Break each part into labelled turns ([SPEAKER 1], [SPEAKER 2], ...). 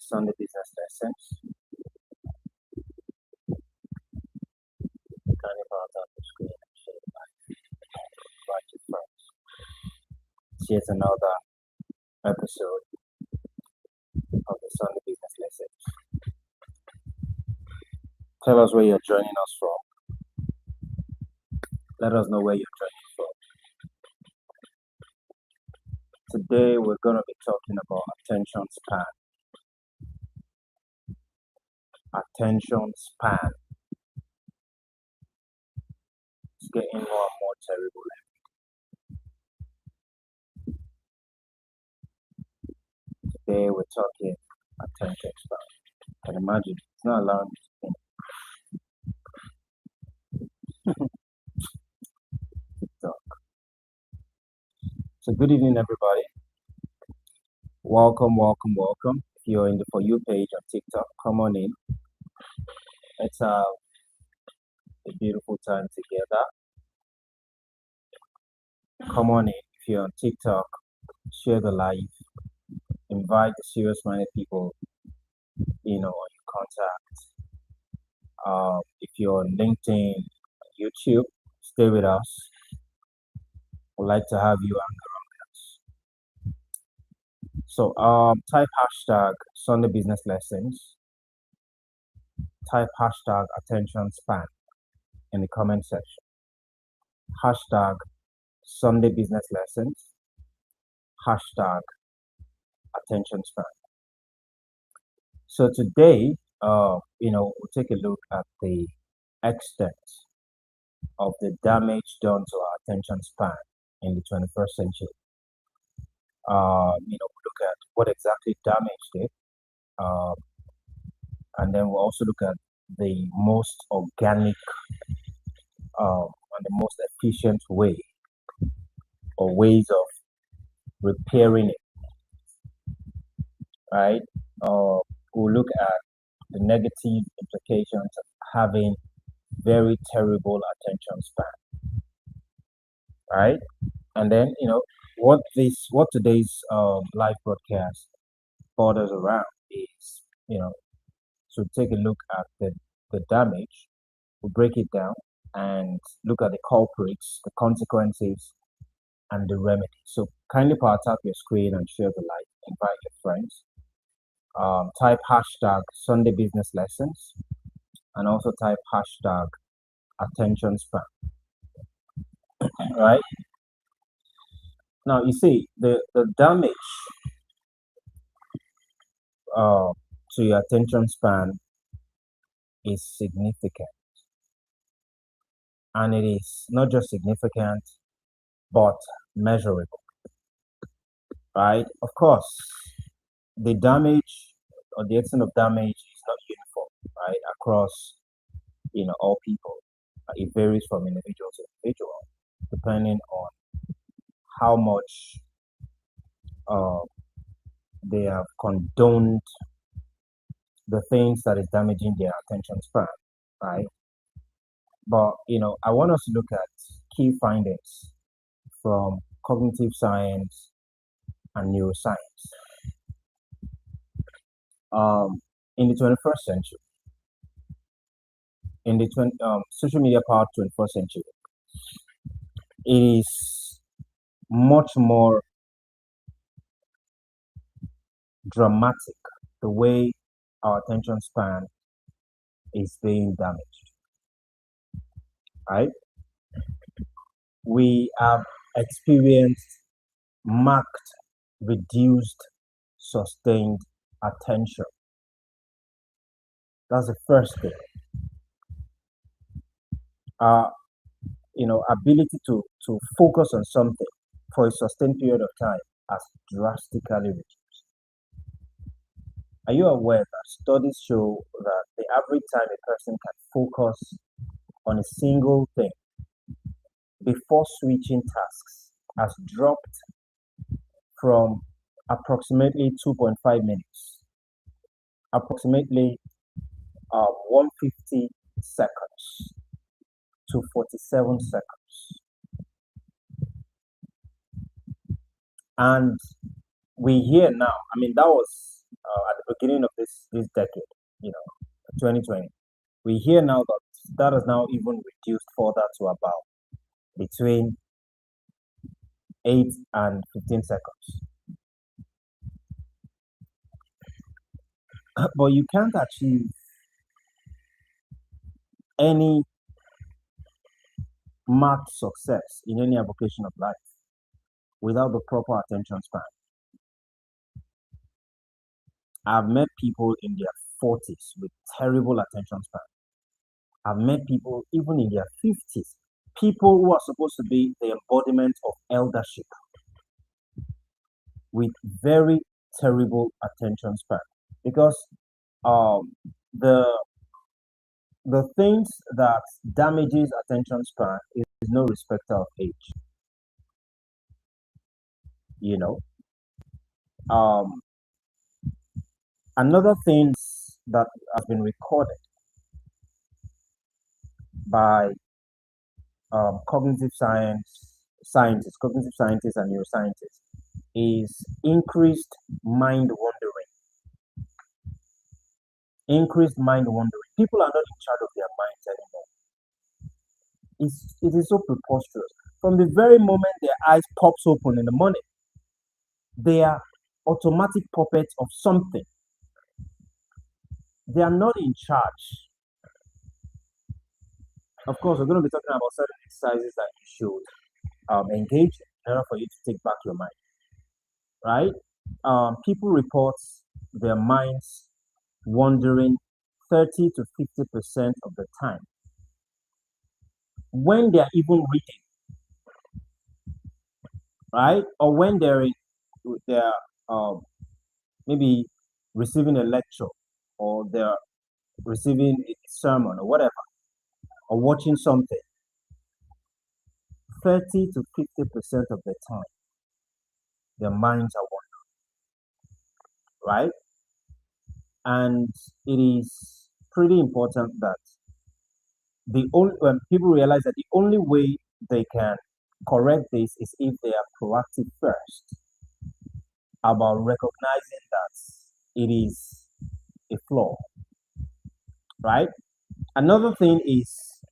[SPEAKER 1] Sunday business lessons. Kind of out of the screen and share it right to friends. Here's another episode of the Sunday business lessons. Tell us where you're joining us from. Let us know where you're joining from. Today we're going to be talking about attention span. Attention span. It's getting more and more terrible. Today we're talking attention span. I can imagine it's not allowing me to think. TikTok. So good evening, everybody. Welcome. If you're in the For You page on TikTok, come on in. Let's have a beautiful time together. Come on in. If you're on TikTok, share the live. Invite the serious-minded people, on your contacts. If you're on LinkedIn, YouTube, stay with us. We'd like to have you hang around with us. So, type hashtag Sunday Business Lessons. Type hashtag attention span in the comment section. Hashtag Sunday Business Lessons. Hashtag attention span. So today, we'll take a look at the extent of the damage done to our attention span in the 21st century. We'll look at what exactly damaged it, and then we'll also look at the most organic and the most efficient way or ways of repairing it, right? We'll look at the negative implications of having very terrible attention span, right? And then, what today's live broadcast borders around is, to take a look at the damage, we'll break it down and look at the culprits, the consequences, and the remedy. So kindly power tap your screen and share the live. Invite your friends. Type hashtag Sunday Business Lessons and also type hashtag attention span. Right? Now you see the damage to your attention span is significant. And it is not just significant, but measurable. Right? Of course, the damage or the extent of damage is not uniform, right, across all people. It varies from individual to individual, depending on how much they have condoned the things that is damaging their attention span, right? But I want us to look at key findings from cognitive science and neuroscience. In the 21st century, in the social media powered 21st century, it is much more dramatic the way our attention span is being damaged, right? We have experienced marked reduced sustained attention. That's the first thing. Our ability to focus on something for a sustained period of time has drastically reduced. Are you aware that studies show that the average time a person can focus on a single thing before switching tasks has dropped from approximately 2.5 minutes, approximately 150 seconds to 47 seconds. And we hear now, that was at the beginning of this decade, 2020. We hear now that that has now even reduced further to about between 8 and 15 seconds. But you can't achieve any marked success in any avocation of life without the proper attention span. I've met people in their 40s with terrible attention span. I've met people even in their 50s, people who are supposed to be the embodiment of eldership with very terrible attention span. Because um, the the things that damages attention span is no respecter of age. You know, um, another thing that has been recorded by cognitive scientists and neuroscientists is increased mind wandering. Increased mind wandering. People are not in charge of their minds anymore. It is so preposterous. From the very moment their eyes pops open in the morning, they are automatic puppets of something. They are not in charge. Of course, we're going to be talking about certain exercises that you should engage in order for you to take back your mind, right? People report their minds wandering 30 to 50% of the time when they're even reading, right? Or when they're maybe receiving a lecture, or they're receiving a sermon, or whatever, or watching something. 30 to 50% of the time, their minds are wandering, right? And it is pretty important that when people realize that the only way they can correct this is if they are proactive first about recognizing that it is a flaw, right? Another thing is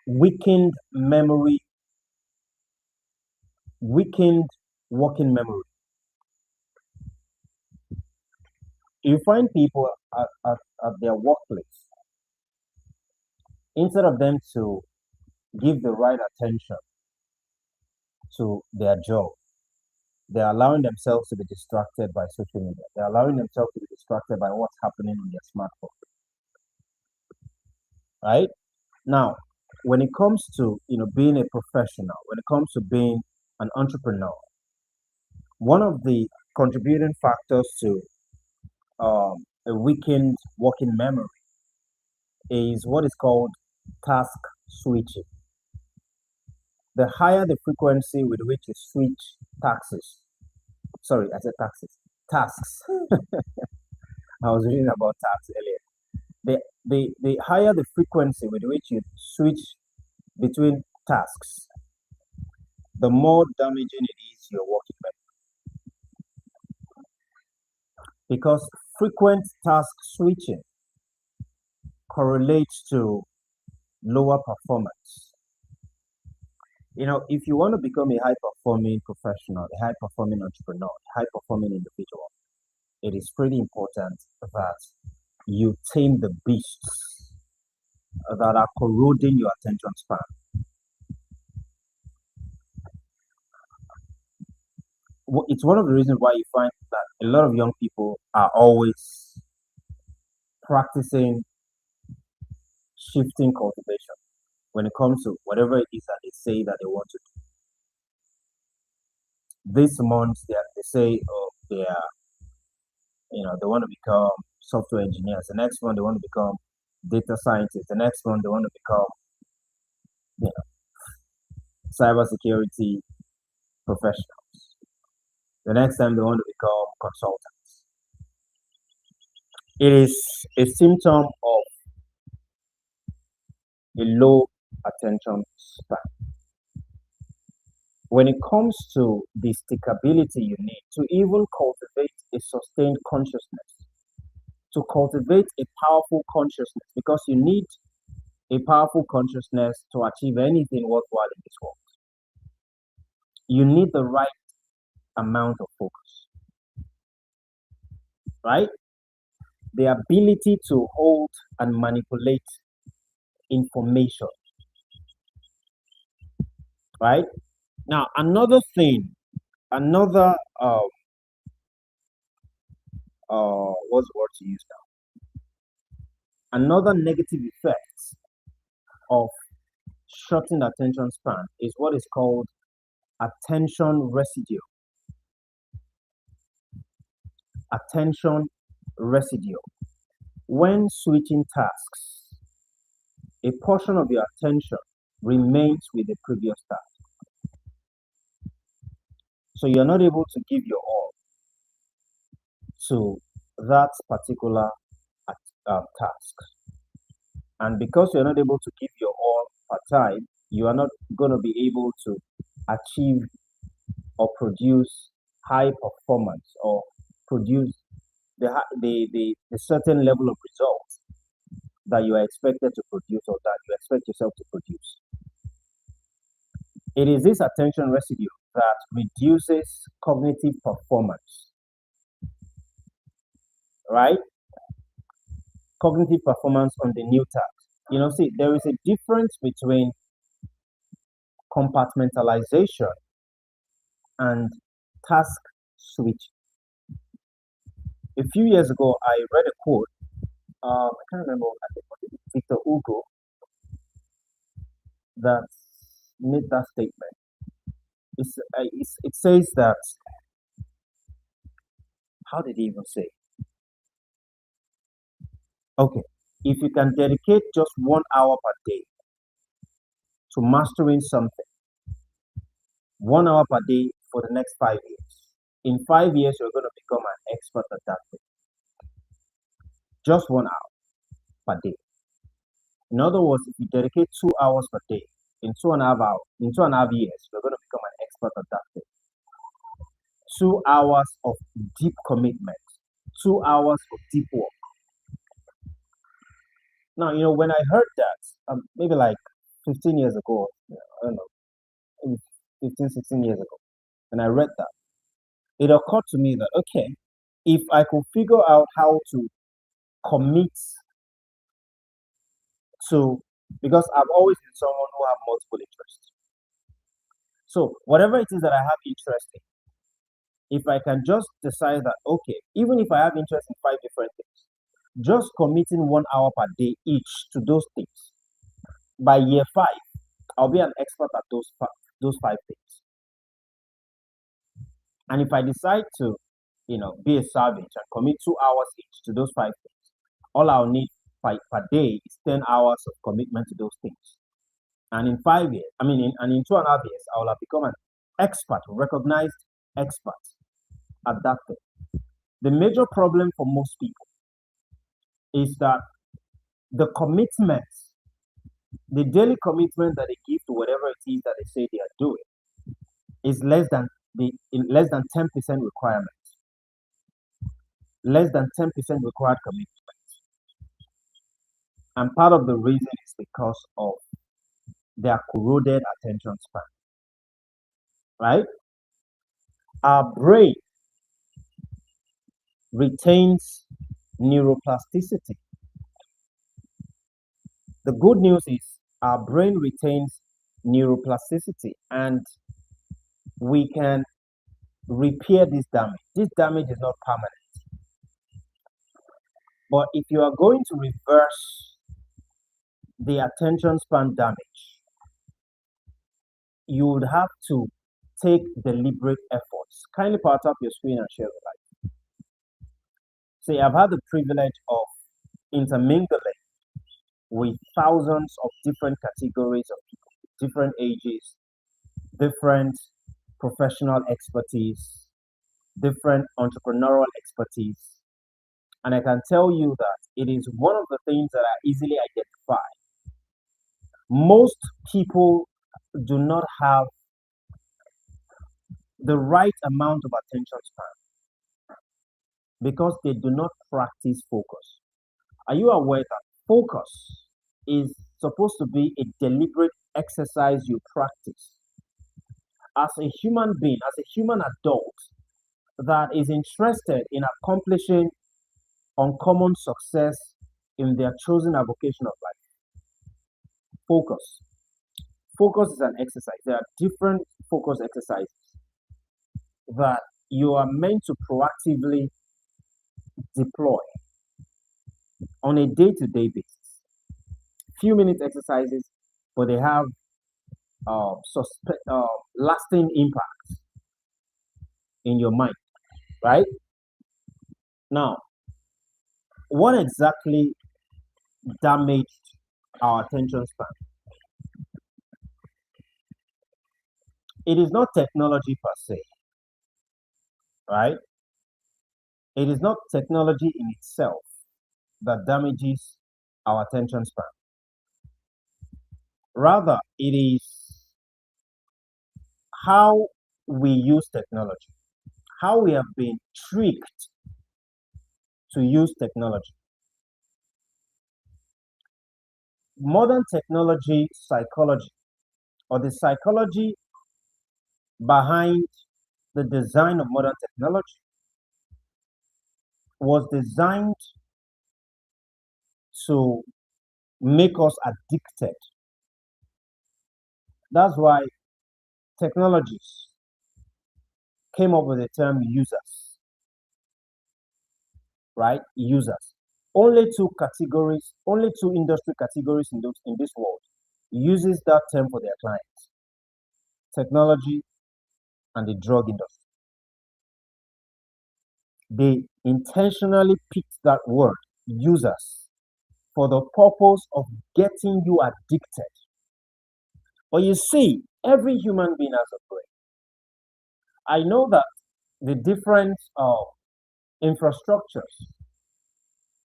[SPEAKER 1] weakened memory, weakened working memory. You find people at their workplace, instead of them to give the right attention to their job, they're allowing themselves to be distracted by social media. They're allowing themselves to be distracted by what's happening on their smartphone, right? Now, when it comes to being a professional, when it comes to being an entrepreneur, one of the contributing factors to a weakened working memory is what is called task switching. The higher the frequency with which you switch taxes, sorry, I said taxes, tasks. I was reading about tasks earlier. The higher the frequency with which you switch between tasks, the more damaging it is to your working memory. Because frequent task switching correlates to lower performance. If you want to become a high performing professional, a high performing entrepreneur, a high performing individual, it is pretty important that you tame the beasts that are corroding your attention span. It's one of the reasons why you find that a lot of young people are always practicing shifting cultivation when it comes to whatever it is that they say that they want to do. This month, they say, oh, they want to become software engineers. The next one, they want to become data scientists. The next one, they want to become, you know, cybersecurity professionals. The next time, they want to become consultants. It is a symptom of a low attention span. when it comes to the stickability you need to even cultivate a sustained consciousness, to cultivate a powerful consciousness, because you need a powerful consciousness to achieve anything worthwhile in this world. You need the right amount of focus, right? The ability to hold and manipulate information, right? Now, another thing, another what's the word to use now? Another negative effect of shortened attention span is what is called attention residue. Attention residue. When switching tasks, a portion of your attention remains with the previous task. So you're not able to give your all to that particular task. And because you're not able to give your all per time, you are not going to be able to achieve or produce high performance or produce the certain level of results that you are expected to produce or that you expect yourself to produce. It is this attention residue that reduces cognitive performance, right? Cognitive performance on the new task. See, there is a difference between compartmentalization and task switch. A few years ago, I read a quote. I can't remember. I think it was Victor Hugo that made that statement. It says that. How did he even say? Okay, if you can dedicate just 1 hour per day to mastering something, 1 hour per day for the next 5 years. In 5 years, you're going to become an expert at that thing. Just 1 hour per day. In other words, if you dedicate 2 hours per day, in 2.5 hours, in 2.5 years, you're going to become an expert at that thing. 2 hours of deep commitment, 2 hours of deep work. Now, when I heard that, maybe like 15 years ago, I don't know, maybe 15, 16 years ago, and I read that, it occurred to me that, okay, if I could figure out how to commit to, because I've always been someone who have multiple interests. So whatever it is that I have interest in, if I can just decide that, okay, even if I have interest in 5 different things, just committing 1 hour per day each to those things, by year 5, I'll be an expert at those 5 things. And if I decide to, be a savage and commit 2 hours each to those 5 things, all I'll need per day is 10 hours of commitment to those things. And in 5 years, in 2.5 years, I will have become an expert, recognized expert at that thing. The major problem for most people is that the commitment, the daily commitment that they give to whatever it is that they say they are doing, is less than 10% requirement. Less than 10% required commitment. And part of the reason is because of their corroded attention span. Right? Our brain retains neuroplasticity. The good news is our brain retains neuroplasticity and we can repair this damage. This damage is not permanent. But if you are going to reverse the attention span damage, you would have to take deliberate efforts. Kindly power up your screen and share the light. See, I've had the privilege of intermingling with thousands of different categories of people, different ages, different professional expertise, different entrepreneurial expertise. And I can tell you that it is one of the things that I easily identify. Most people do not have the right amount of attention span because they do not practice focus. Are you aware that focus is supposed to be a deliberate exercise you practice as a human being, as a human adult that is interested in accomplishing uncommon success in their chosen avocation of life? Focus. Focus is an exercise. There are different focus exercises that you are meant to proactively deploy on a day-to-day basis. Few minute exercises, but they have lasting impact in your mind, right? Now, what exactly damaged our attention span? It is not technology per se, right? It is not technology in itself that damages our attention span. Rather, it is how we use technology, how we have been tricked to use technology. Modern technology psychology, or the psychology behind the design of modern technology, was designed to make us addicted. That's why technologies came up with the term users, right? Users. Only two categories, only two industry categories in this world uses that term for their clients: technology and the drug industry. They intentionally picked that word, users, for the purpose of getting you addicted. But you see, every human being has a brain. I know that the different infrastructures,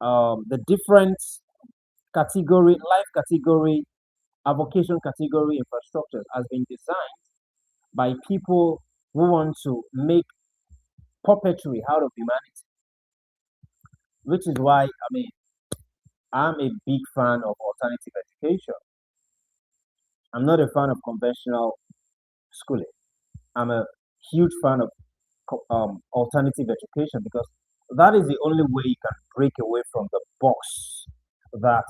[SPEAKER 1] the different category, life category, avocation category infrastructures has been designed by people who want to make puppetry out of humanity, which is why, I'm a big fan of alternative education. I'm not a fan of conventional schooling. I'm a huge fan of alternative education because that is the only way you can break away from the box that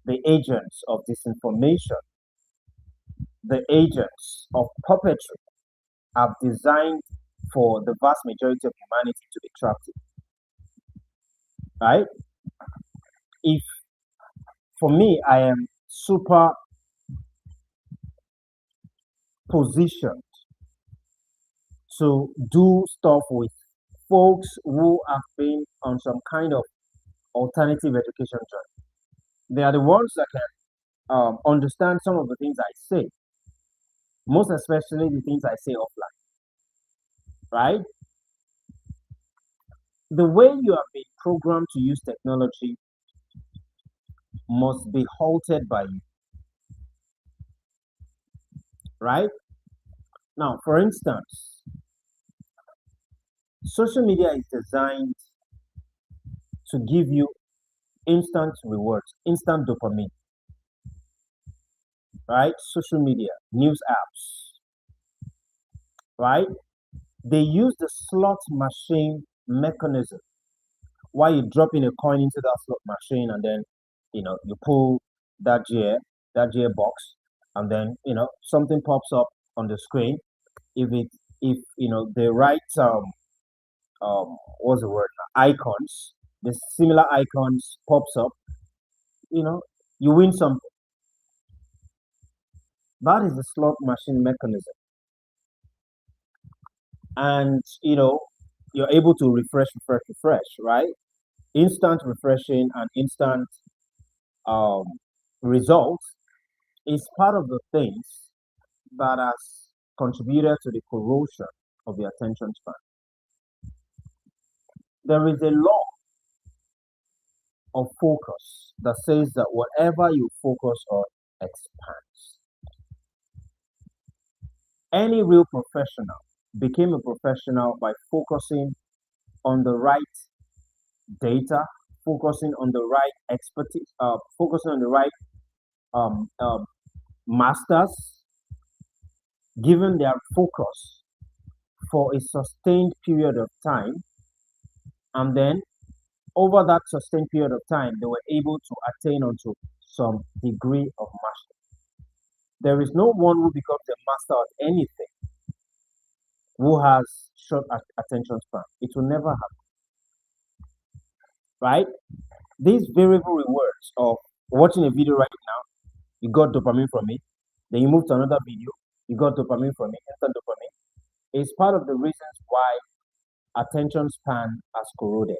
[SPEAKER 1] the agents of disinformation, the agents of puppetry have designed for the vast majority of humanity to be trapped in. Right? If for me, I am super positioned to do stuff with folks who have been on some kind of alternative education journey. They are the ones that can understand some of the things I say, most especially the things I say offline, right? The way you have been programmed to use technology must be halted by you, right? Now, for instance, social media is designed to give you instant rewards, instant dopamine, right? Social media, news apps, right? They use the slot machine mechanism. Why you drop in a coin into that slot machine and then you pull that gear box, and then something pops up on the screen. If the right what's the word, icons, the similar icons pops up, you know you win something. That is the slot machine mechanism. And you're able to refresh, right? Instant refreshing and instant um, results is part of the things that has contributed to the corrosion of the attention span. There is a law of focus that says that whatever you focus on expands. Any real professional became a professional by focusing on the right data, focusing on the right expertise, focusing on the right um, um, masters, given their focus for a sustained period of time, and then over that sustained period of time, they were able to attain onto some degree of mastery. There is no one who becomes a master of anything who has short attention span. It will never happen, right? These variable rewards of watching a video right now, you got dopamine from it. Then you move to another video, you got dopamine from it, instant dopamine. Is part of the reasons why attention span has corroded,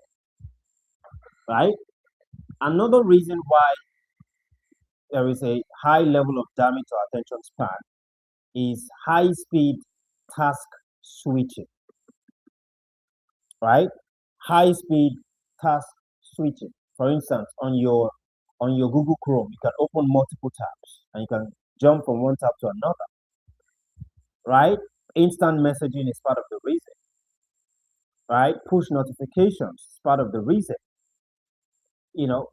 [SPEAKER 1] right? Another reason why there is a high level of damage to attention span is high speed task switching, right? High speed task switching. For instance, on your Google Chrome, you can open multiple tabs and you can jump from one tab to another, right? Instant messaging is part of the reason, right? Push notifications is part of the reason.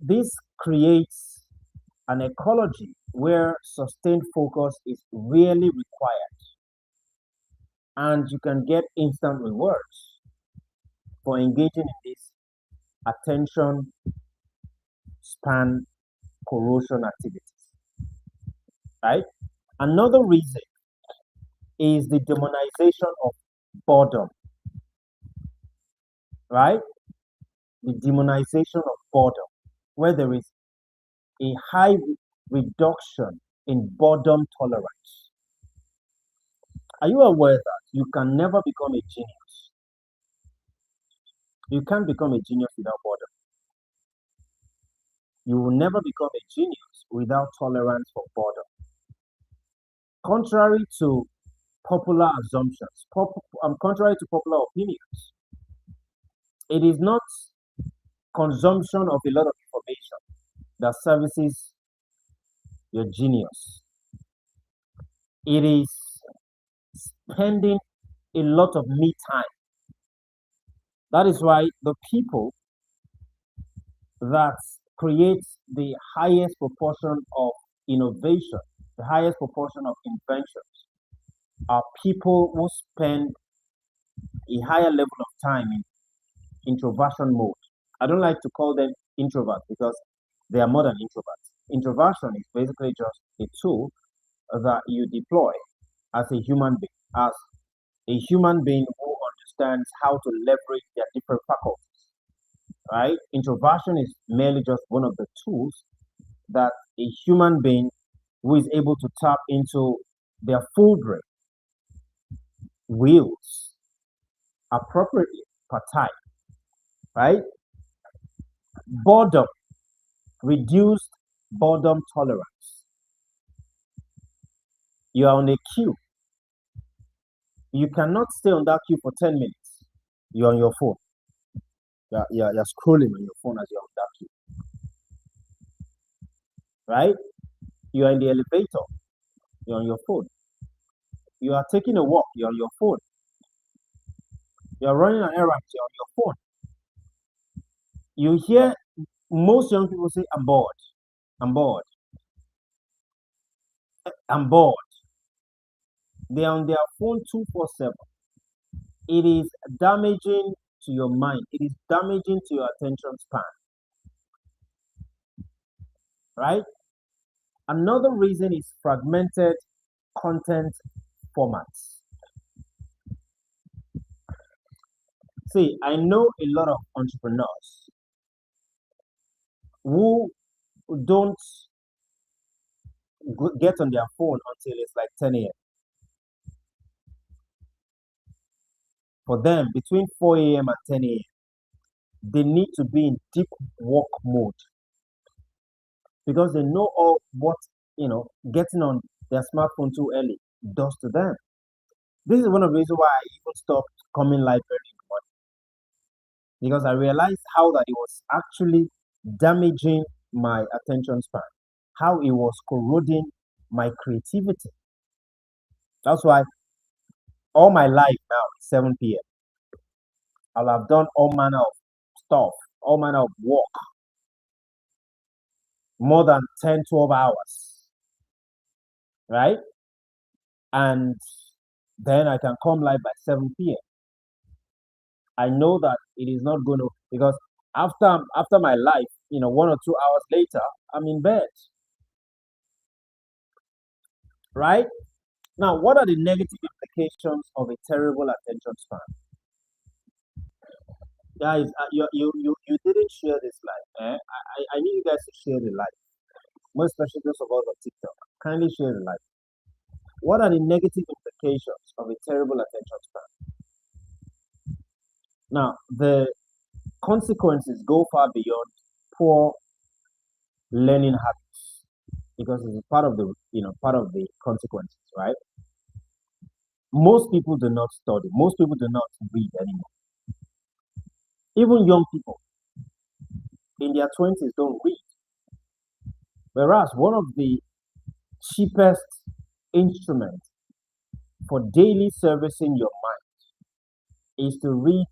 [SPEAKER 1] This creates an ecology where sustained focus is really required, and you can get instant rewards for engaging in this attention span corrosion activities, right? Another reason is the demonization of boredom, right? The demonization of boredom, where there is a high reduction in boredom tolerance. Are you aware that you can never become a genius? You can't become a genius without boredom. You will never become a genius without tolerance for boredom. Contrary to popular assumptions, contrary to popular opinions, it is not consumption of a lot of information that services your genius. It is spending a lot of me time. That is why the people that create the highest proportion of innovation, the highest proportion of inventions, are people who spend a higher level of time in introversion mode. I don't like to call them introverts because they are more than introverts. Introversion is basically just a tool that you deploy as a human being, as a human being who understands how to leverage their different faculties, right? Introversion is merely just one of the tools that a human being who is able to tap into their full brain wields appropriately per time, right? Boredom, reduced boredom tolerance. You are on a queue. You cannot stay on that queue for 10 minutes. You're on your phone. You're scrolling on your phone as you're on that queue, right? You are in the elevator. You're on your phone. You are taking a walk. You're on your phone. You're running an errand. You're on your phone. You hear most young people say, I'm bored. I'm bored. I'm bored. They're on their phone 247. It is damaging to your mind. It is damaging to your attention span, right? Another reason is fragmented content formats. See, I know a lot of entrepreneurs who don't get on their phone until it's like 10 a.m. For them, between 4 a.m. and 10 a.m., they need to be in deep work mode because they know all what getting on their smartphone too early does to them. This is one of the reasons why I even stopped coming live early in the morning, because I realized how that it was actually damaging my attention span, how it was corroding my creativity. That's why all my life now, it's 7 p.m. I'll have done all manner of stuff, all manner of work, more than 10, 12 hours, right? And then I can come live by 7 p.m. I know that it is not going to, because after my life, 1 or 2 hours later, I'm in bed, right? Now, what are the negative implications of a terrible attention span? Guys, you didn't share this live. I need you guys to share the live, most especially those of us on TikTok. Kindly share the live. What are the negative implications of a terrible attention span? Now, the consequences go far beyond poor learning habits because it's part of the consequences, right? Most people do not study. Most people do not read anymore. Even young people in their 20s don't read. Whereas one of the cheapest instruments for daily servicing your mind is to read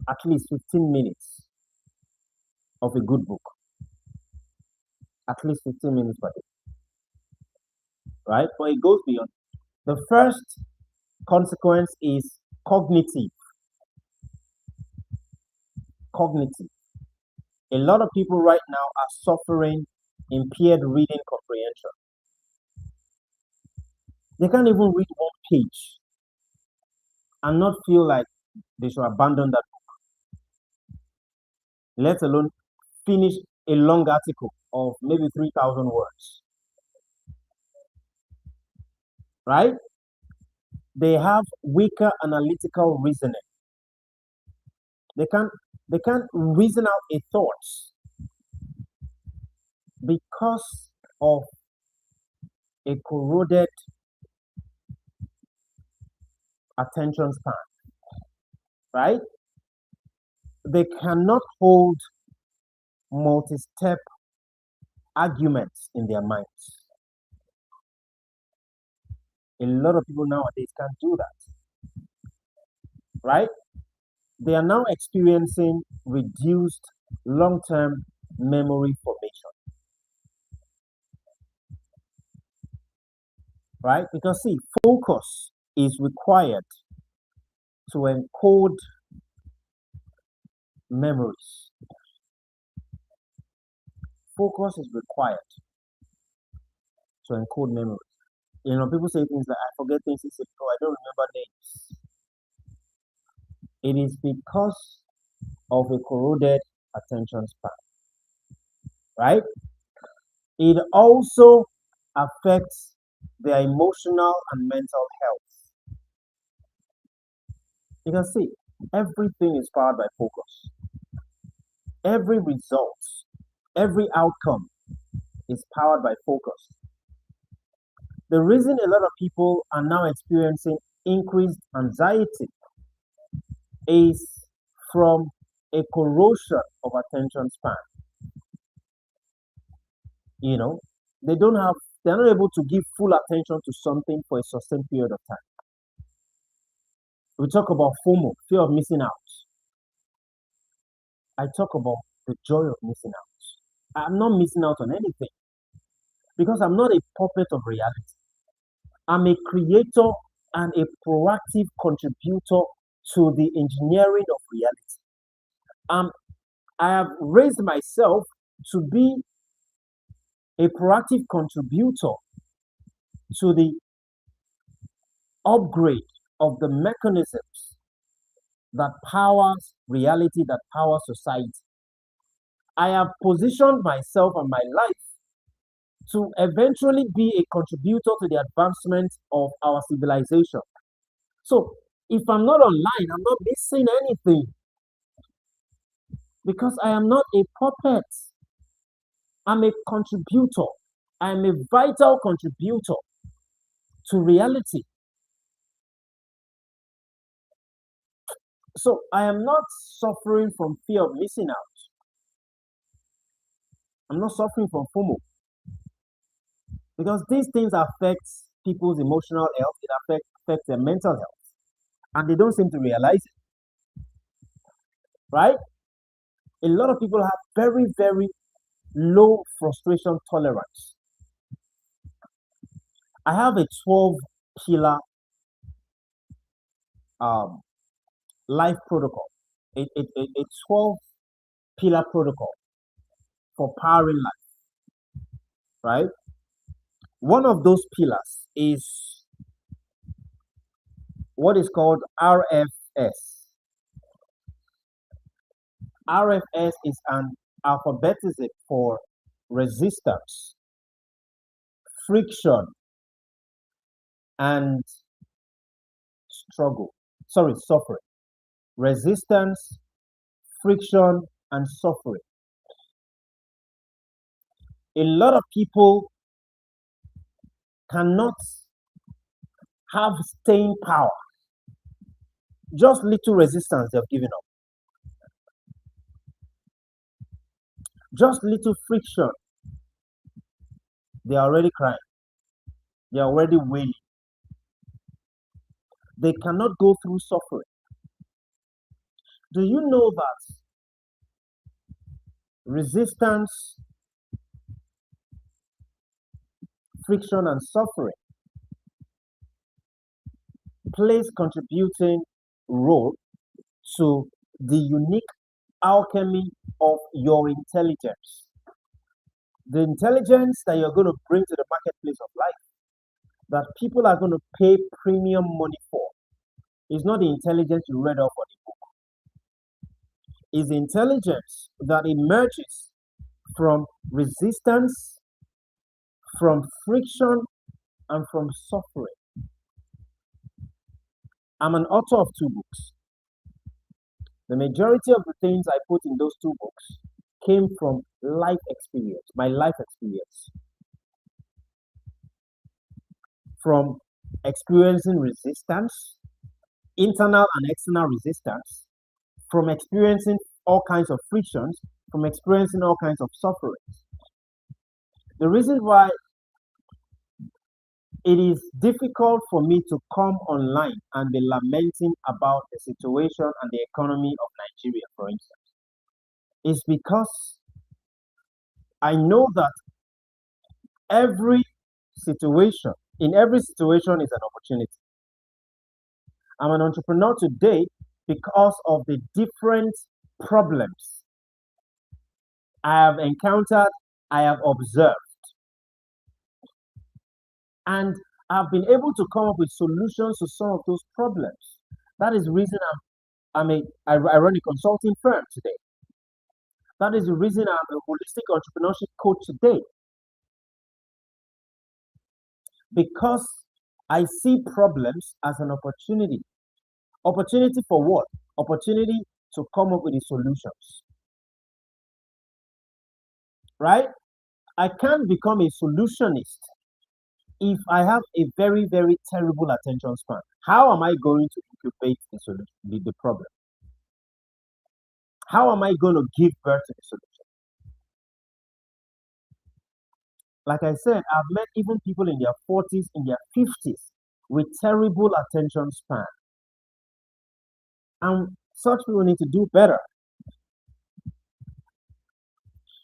[SPEAKER 1] at least 15 minutes of a good book. At least 15 minutes per day, right? But it goes beyond. The first consequence is cognitive. Cognitive. A lot of people right now are suffering impaired reading comprehension. They can't even read one page and not feel like they should abandon that book, let alone finish a long article of maybe 3,000 words, right? They have weaker analytical reasoning. They can't reason out a thought because of a corroded attention span, right? They cannot hold multi-step arguments in their minds. A lot of people nowadays can't do that, right? They are now experiencing reduced long-term memory formation, right? Because see, focus is required to encode memories. Focus is required to encode memories. People say things like, I forget things easily, oh, I don't remember names. It is because of a corroded attention span, right? It also affects their emotional and mental health. You can see, everything is powered by focus. Every result, every outcome is powered by focus. The reason a lot of people are now experiencing increased anxiety is from a corrosion of attention span. They don't have, they're not able to give full attention to something for a sustained period of time. We talk about FOMO, fear of missing out. I talk about the joy of missing out. I'm not missing out on anything because I'm not a puppet of reality. I'm a creator and a proactive contributor to the engineering of reality. I have raised myself to be a proactive contributor to the upgrade of the mechanisms that powers reality, that powers society. I have positioned myself and my life to eventually be a contributor to the advancement of our civilization. So if I'm not online, I'm not missing anything because I am not a puppet. I'm a contributor. I'm a vital contributor to reality. So I am not suffering from fear of missing out. I'm not suffering from FOMO because these things affect people's emotional health. It affects their mental health. and they don't seem to realize it, right? A lot of people have very, very low frustration tolerance. I have a 12 pillar um, life protocol, a 12 pillar protocol for powering life, right? One of those pillars is what is called RFS. RFS is an alphabetism for resistance, friction, and struggle. Sorry, suffering. Resistance, friction, and suffering. A lot of people cannot have staying power. Just little resistance they've given up. Just little friction, they are already crying. They are already wailing. They cannot go through suffering. Do you know that resistance, friction, and suffering plays contributing role to the unique alchemy of your intelligence? The intelligence that you're going to bring to the marketplace of life, that people are going to pay premium money for, is not the intelligence you read off on the book. Is the intelligence that emerges from resistance, from friction, and from suffering. I'm an author of 2 books. The majority of the things I put in those 2 books came from life experience, my life experience. From experiencing resistance, internal and external resistance, from experiencing all kinds of frictions, from experiencing all kinds of sufferings. The reason why it is difficult for me to come online and be lamenting about the situation and the economy of Nigeria, for instance, is because I know that in every situation is an opportunity. I'm an entrepreneur today because of the different problems I have encountered, I have observed, and I've been able to come up with solutions to some of those problems. That is the reason I run a consulting firm today. That is the reason I'm a holistic entrepreneurship coach today. Because I see problems as an opportunity. Opportunity for what? Opportunity to come up with the solutions. Right? I can't become a solutionist if I have a very, very terrible attention span. How am I going to incubate the solution, the problem? How am I going to give birth to the solution? Like I said, I've met even people in their 40s, in their 50s with terrible attention span. And such people need to do better.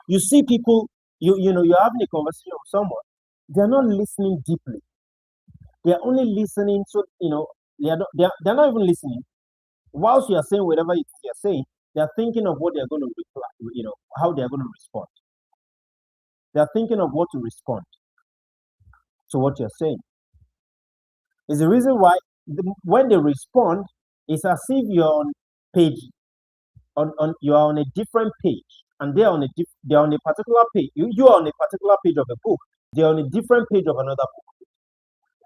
[SPEAKER 1] You see people, you're having a conversation with someone, they're not listening deeply. They're only listening, so they're not even listening. Whilst you are saying whatever you're saying, they're thinking of what they're going to reply, how they're going to respond. They're thinking of what to respond to what you're saying. It's the reason why when they respond, it's as if you're on page, you're on a different page, and they're on a particular page. You are on a particular page of a book. They're on a different page of another book,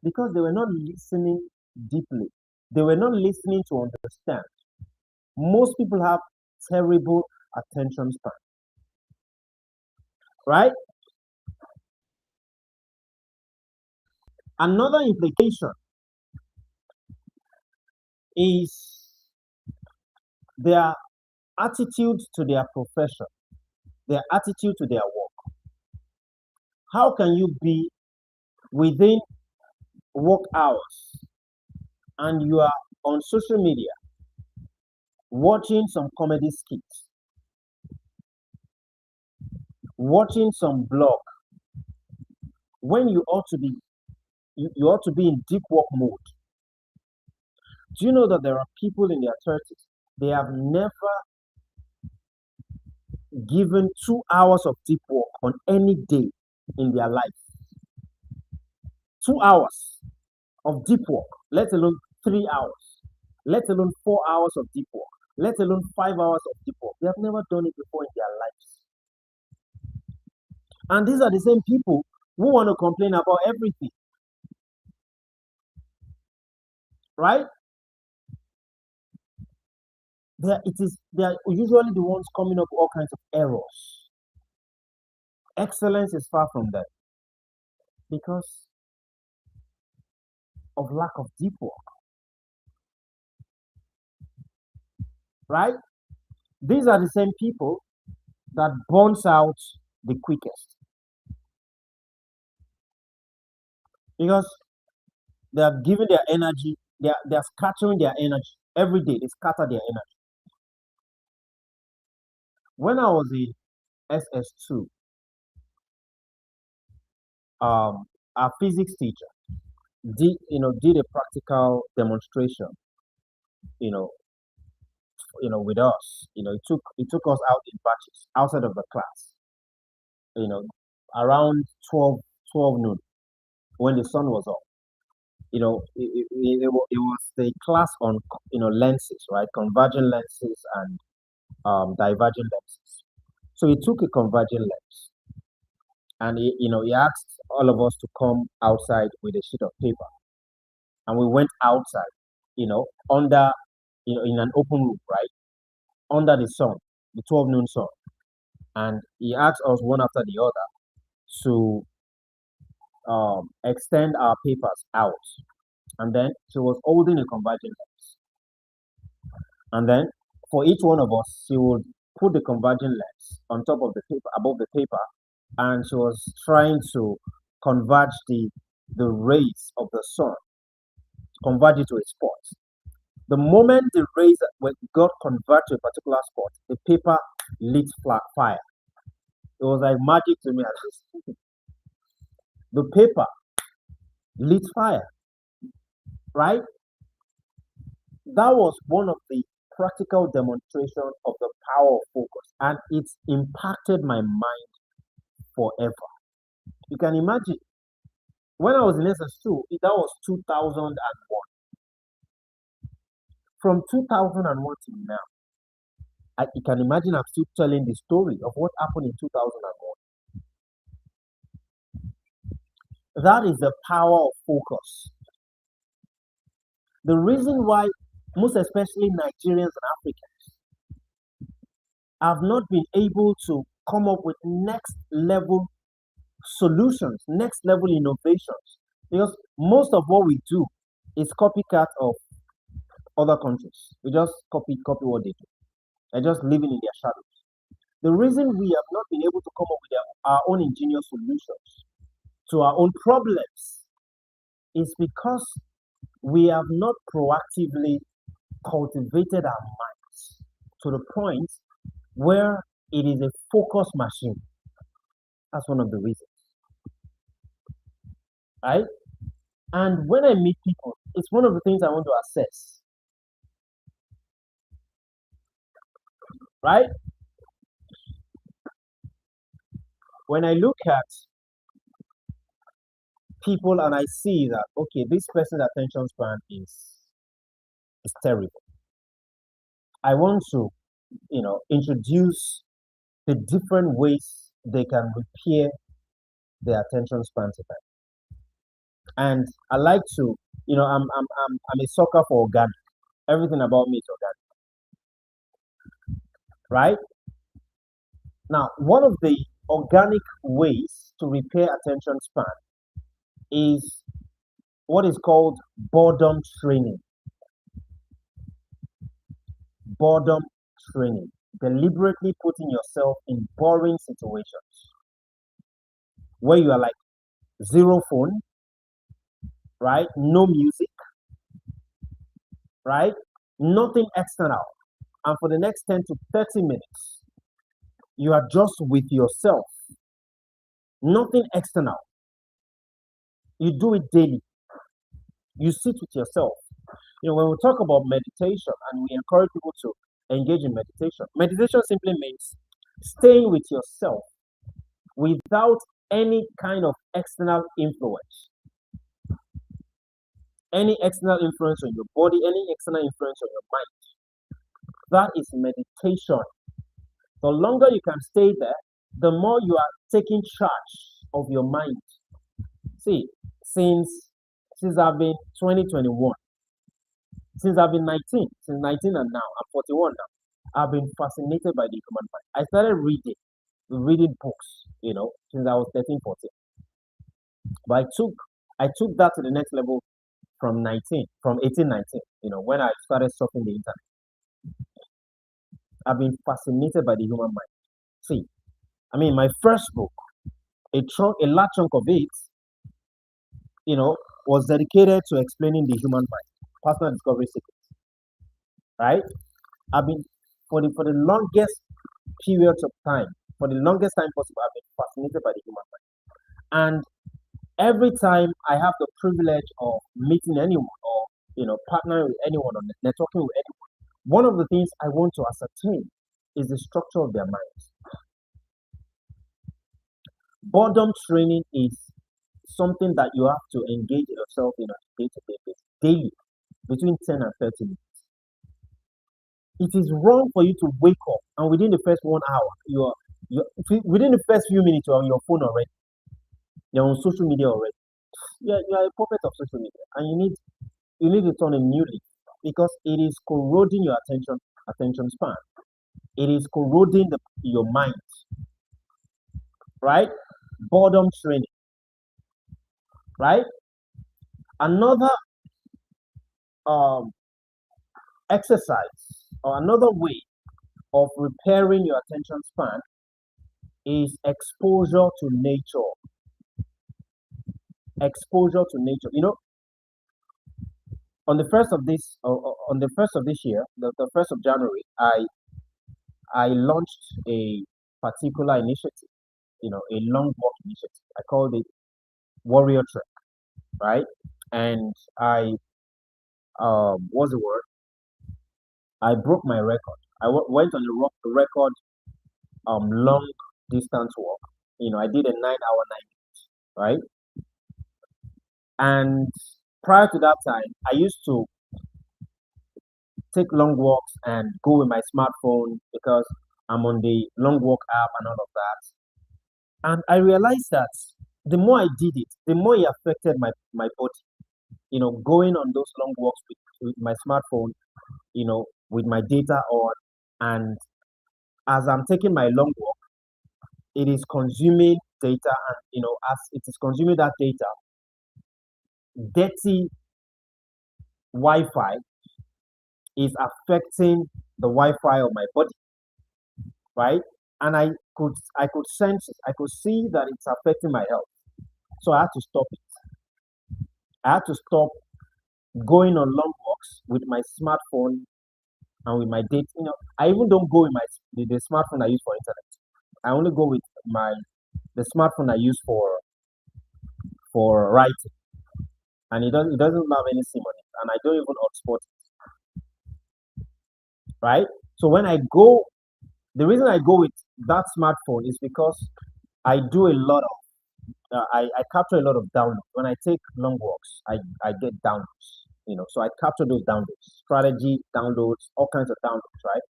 [SPEAKER 1] because they were not listening deeply. They were not listening to understand. Most people have terrible attention span, right? Another implication is their attitude to their profession, their attitude to their work. How can you be within work hours and you are on social media, watching some comedy skits, watching some blog, when you ought to be in deep work mode. Do you know that there are people in their 30s, they have never given 2 hours of deep work on any day in their life? 2 hours of deep work, let alone 3 hours, let alone 4 hours of deep work, let alone 5 hours of deep work. They have never done it before in their lives. And these are the same people who want to complain about everything, right? They are usually the ones coming up with all kinds of errors. Excellence is far from that because of lack of deep work, right? These are the same people that burns out the quickest because they are giving their energy, they are scattering their energy every day. They scatter their energy. When I was in SS2, our physics teacher did a practical demonstration, you know, with us. It took us out in batches outside of the class, you know, around 12 noon when the sun was up. It was the class on lenses, right? Convergent lenses and divergent lenses. So he took a convergent lens and he asked all of us to come outside with a sheet of paper, and we went outside, under, in an open room, right, under the sun, the 12 noon sun, and he asked us one after the other to extend our papers out, and then she was holding a convergent lens, and then for each one of us, she would put the convergent lens on top of the paper, above the paper, and she was trying to converge the rays of the sun, converge it to a spot. The moment the rays got converted to a particular spot, the paper lit fire. It was like magic to me. The paper lit fire, right? That was one of the practical demonstrations of the power of focus, and it's impacted my mind forever. You can imagine when I was in SS2, that was 2001. From 2001 to now, you can imagine I'm still telling the story of what happened in 2001. That is the power of focus. The reason why, most especially Nigerians and Africans, have not been able to come up with next level solutions, next level innovations, because most of what we do is copycat of other countries. We just copy what they do. They're just living in their shadows. The reason we have not been able to come up with our own ingenious solutions to our own problems is because we have not proactively cultivated our minds to the point where it is a focus machine. That's one of the reasons. Right? And when I meet people, it's one of the things I want to assess. Right? When I look at people and I see that, okay, this person's attention span is terrible, I want to, introduce the different ways they can repair their attention span to them. And I like to, I'm a sucker for organic. Everything about me is organic, right? Now, one of the organic ways to repair attention span is what is called boredom training. Boredom training. Deliberately putting yourself in boring situations where you are like zero phone, right? No music, right? Nothing external. And for the next 10 to 30 minutes, you are just with yourself, nothing external. You do it daily. You sit with yourself. When we talk about meditation and we encourage people to engage in meditation, meditation simply means staying with yourself without any kind of external influence, any external influence on your body, any external influence on your mind. That is meditation. The longer you can stay there, the more you are taking charge of your mind. See, since I've been 2021, since I've been 19, since 19 and now I'm 41 now, I've been fascinated by the human mind. I started reading books, since I was 13, 14. But I took that to the next level from 18, 19, when I started surfing the internet. I've been fascinated by the human mind. See, my first book, a large chunk of it, was dedicated to explaining the human mind, personal discovery secrets, right? I've been for the longest periods of time, for the longest time possible, I've been fascinated by the human mind. And every time I have the privilege of meeting anyone or partnering with anyone or networking with anyone, one of the things I want to ascertain is the structure of their minds. Boredom training is something that you have to engage yourself in on a day-to-day basis, daily, between 10 and 30 minutes. It is wrong for you to wake up and within the first 1 hour, within the first few minutes, you're on your phone already. You're on social media already. You're a puppet of social media, and you need to turn a new leaf because it is corroding your attention span. It is corroding your mind, right? Boredom training, right? Another um, exercise or another way of repairing your attention span is exposure to nature. Exposure to nature. On the first of this year, the 1st of January, I launched a particular initiative, a long walk initiative. I called it Warrior Trek, right? And I what's the word? I broke my record. Went on a record long distance walk. I did a 9 hour 9 minutes, right? And prior to that time, I used to take long walks and go with my smartphone because I'm on the long walk app and all of that. And I realized that the more I did it, the more it affected my body. Going on those long walks with my smartphone, with my data on, and as I'm taking my long walk, it is consuming data, and as it is consuming that data, dirty Wi-Fi is affecting the Wi-Fi of my body, right? And I could sense it. I could see that it's affecting my health. So I had to stop it. I had to stop going on long walks with my smartphone and with my data. I even don't go with the smartphone I use for internet. I only go with the smartphone I use for writing, and it doesn't have any SIM on it, and I don't even hotspot it, right? So the reason I go with that smartphone is because I capture a lot of downloads when I take long walks. I get downloads, so I capture those downloads, strategy downloads, all kinds of downloads, right?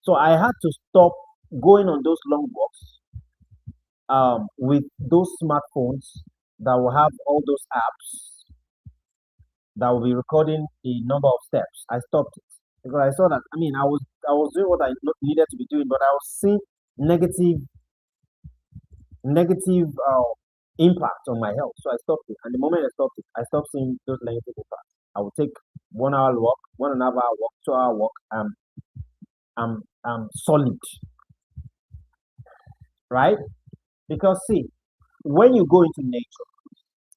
[SPEAKER 1] So I had to stop going on those long walks with those smartphones that will have all those apps that will be recording the number of steps. I stopped it because I saw that. I was doing what I needed to be doing, but I was seeing negative impact on my health. So I stopped it. And the moment I stopped it, I stopped seeing those negative impacts. I would take 1 hour walk, 1.5 hour walk, 2 hour walk. I'm solid, right? Because see, when you go into nature,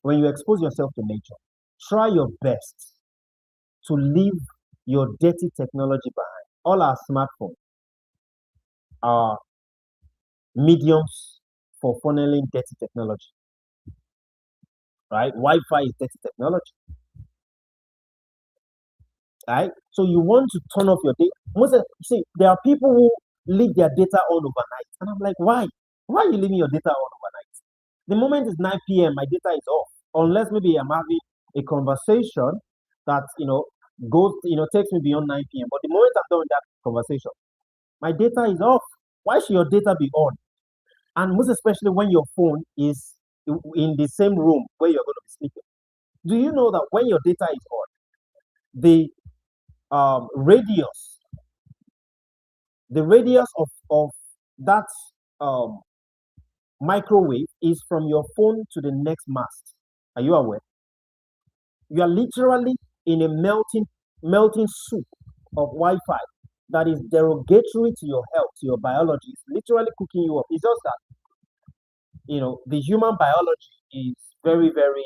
[SPEAKER 1] when you expose yourself to nature, try your best to leave your dirty technology behind. All our smartphones are mediums for funneling dirty technology, right? Wi-Fi is dirty technology, right? So you want to turn off your data. See, there are people who leave their data on overnight, and I'm like, why? Why are you leaving your data on overnight? The moment it's 9 p.m., my data is off, unless maybe I'm having a conversation that goes takes me beyond 9 p.m. But the moment I'm done with that conversation, my data is off. Why should your data be on? And most especially when your phone is in the same room where you're going to be sleeping. Do you know that when your data is on, the radius, of that um, microwave is from your phone to the next mast? Are you aware? You are literally in a melting soup of Wi-Fi that is derogatory to your health, to your biology. It's literally cooking you up. It's just that the human biology is very, very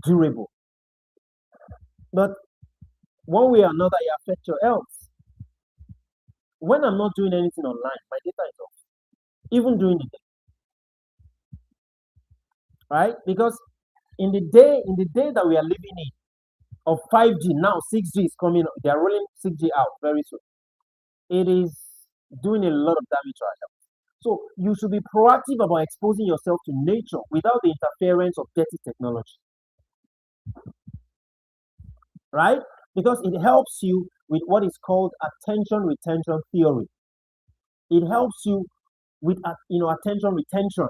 [SPEAKER 1] durable. But one way or another, it affects your health. When I'm not doing anything online, my data is off, even during the day, right? Because in the day that we are living in, of 5G, now 6G is coming. They are rolling 6G out very soon. It is doing a lot of damage to our health. So you should be proactive about exposing yourself to nature without the interference of dirty technology, right? Because it helps you with what is called attention retention theory. It helps you with attention retention,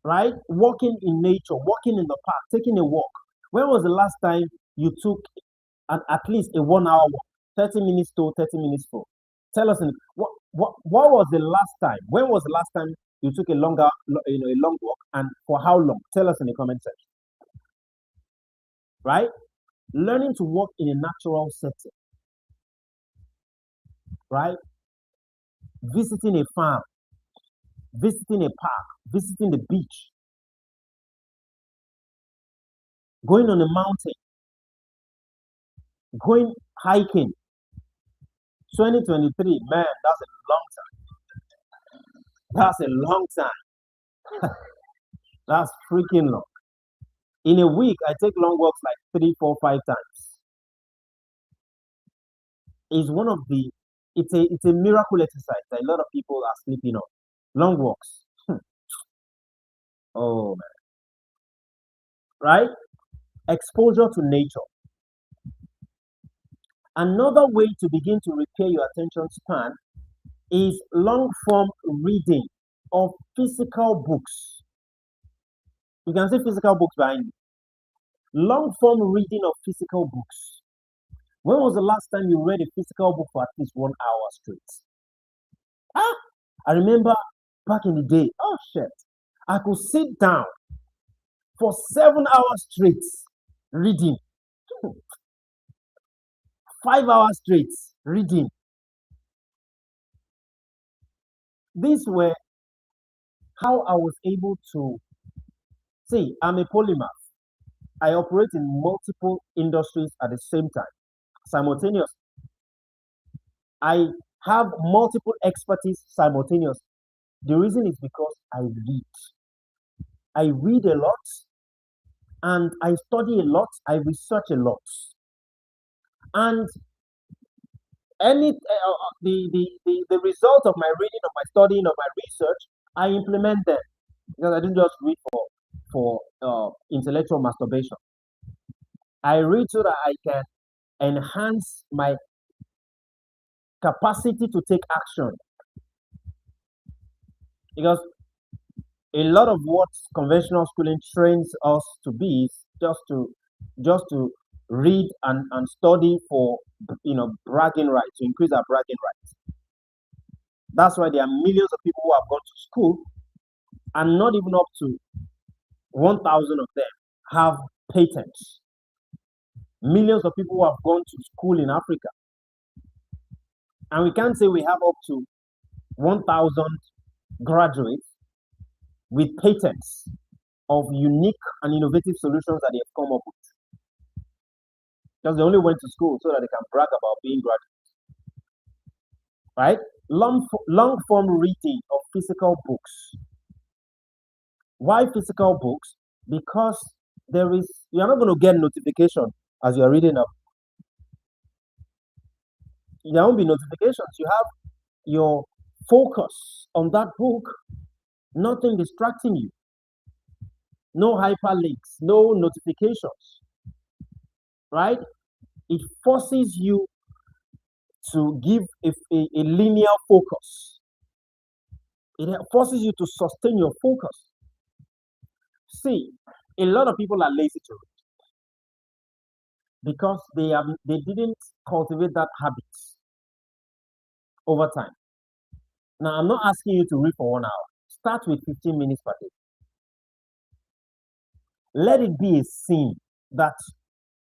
[SPEAKER 1] right? Walking in nature, walking in the park, taking a walk. When was the last time you took at least a 1 hour walk, 30 minutes to 30 minutes for? Tell us what was the last time? When was the last time you took a long walk, and for how long? Tell us in the comment section. Right? Learning to walk in a natural setting, right? Visiting a farm, visiting a park, visiting the beach, going on a mountain, going hiking. 2023, man, that's a long time. That's a long time. That's freaking long. In a week, I take long walks like 3, 4, 5 times. It's one of the it's a miracle exercise that a lot of people are sleeping on. Long walks. Oh man. Right? Exposure to nature. Another way to begin to repair your attention span is long form reading of physical books. You can see physical books behind you. Long form reading of physical books. When was the last time you read a physical book for at least 1 hour straight? I remember back in the day, oh shit, I could sit down for 7 hours straight reading, 5 hours straight reading. These were how I was able to see. I'm a polymath. I operate in multiple industries at the same time, simultaneously. I have multiple expertise simultaneously. The reason is because I read. I read a lot, and I study a lot. I research a lot, and the result of my reading, of my studying, of my research, I implement them, because I didn't just read for intellectual masturbation. I read so that I can enhance my capacity to take action, because a lot of what conventional schooling trains us to be is just to read and study for bragging rights, to increase our bragging rights. That's why there are millions of people who have gone to school, and not even up to 1,000 of them have patents. Millions of people who have gone to school in Africa, and we can't say we have up to 1,000 graduates with patents of unique and innovative solutions that they have come up with. because they only went to school so that they can brag about being graduates, right? Long form reading of physical books. Why physical books? Because you're not going to get notification as you're reading up. There won't be notifications. You have your focus on that book, nothing distracting you, no hyperlinks, no notifications, right? It forces you to give a linear focus. It forces you to sustain your focus. See, a lot of people are lazy to read because they didn't cultivate that habit over time. Now, I'm not asking you to read for 1 hour. Start with 15 minutes per day. Let it be a sin that